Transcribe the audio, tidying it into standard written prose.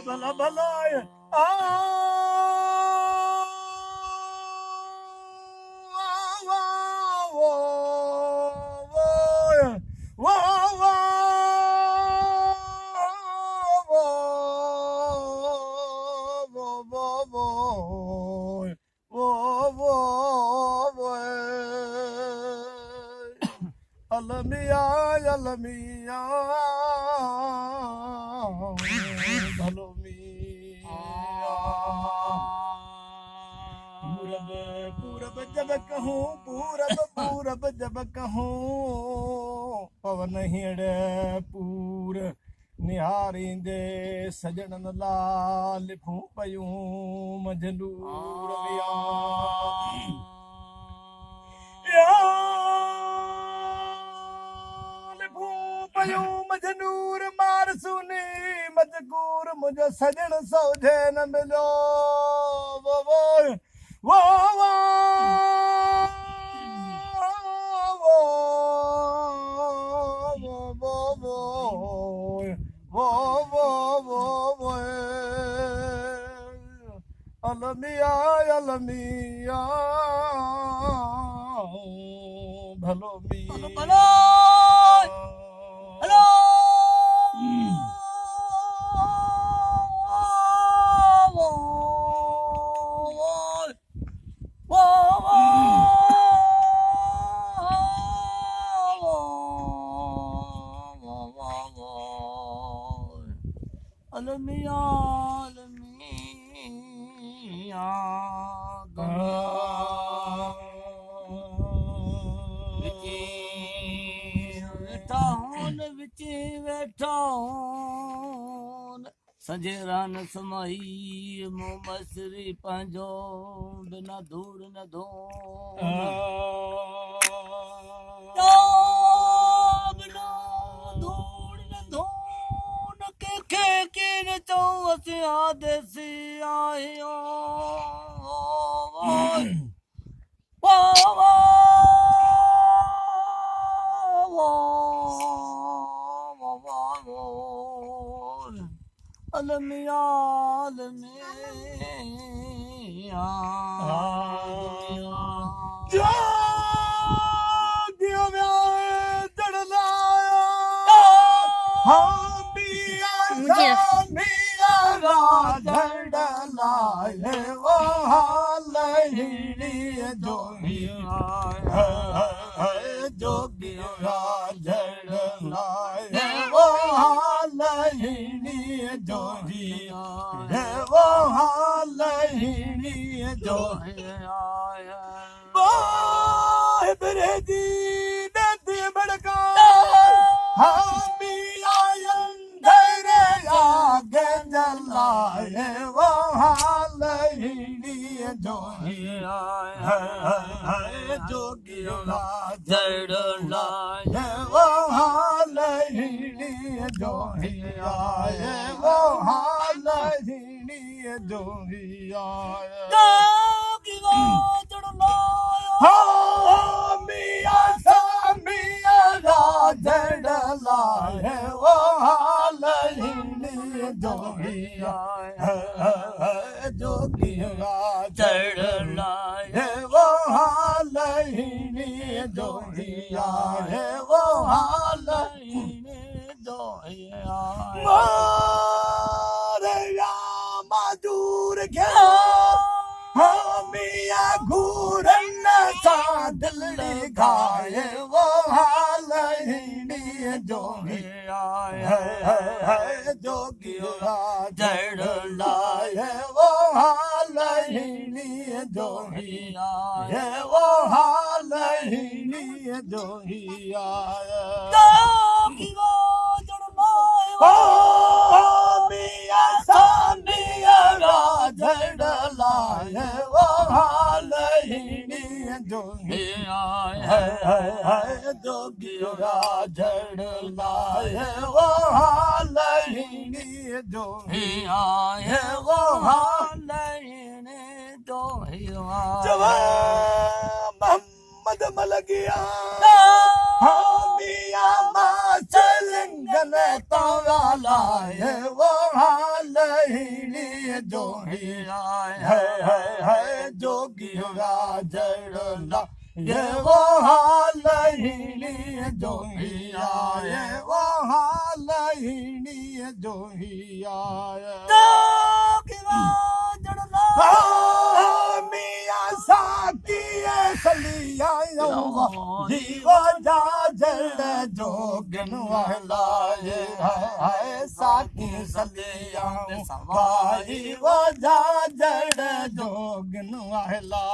भला भला आ अलमिया अलमिया भलो मिया पूरब पूरब जब कहूँ पूरब पूरब जब कहूँ पवन हिड़े पूर निहारींदे सजणन लाल लिखूं पयूं मजनूर मजनूर मार सुनी मजकूर मुझे सजन सौझे न मिलो वो वो वो वो वो वो वो वो वो अलमिया अलमिया भलो मिया हेलो अलमिया अलमिया बैठा सजेरान समाई मो मसरी पंहिंजो बिना धूड़ न धो बिना धूड़ न धो न के न चो असीं आदेसी आहियो अलमिया अलमिया दियो जड़ लाया हाँ मिया मिया जड़ लाए वो हालड़ी जो जोगिया जड़ लाए वो हालड़ी जोगिया है वो हालड़ी जो वाह बरेदी नदी बड़का हामी अंदर आगे जलाए वो हालड़ी जो है जोगिया जड़ लाए वो हालड़ी जो है वो हालड़ी जो मिया सा मिया जड़ लाए वो हालड़ी जो जोगिया जड़ लाए वो हालड़ी जो है वो हालड़ी मारिया मजूर गया हमिया घूरन सा दिल घाये वो हालड़ी जो है जोगिया जड़ लाए वो हालड़ी जो है वो हालड़ी जो मिया सा मिया जड़ लाए वो हालड़ी जो है जोगिया जड़ लाए वो हालड़ी जो है वो हालड़ी जो मदमल गया मिया माचलिंगन तवाला है वो हाल ही जो ही है जोगी राजड़ना ये वो हाल ही जो ही आए वो हाल ही जो ही आए मिया साकी सलिया जीवा जा जड़ जोगन वाला है साकी सलिया सवाई वो जा जड़ जोगन वाला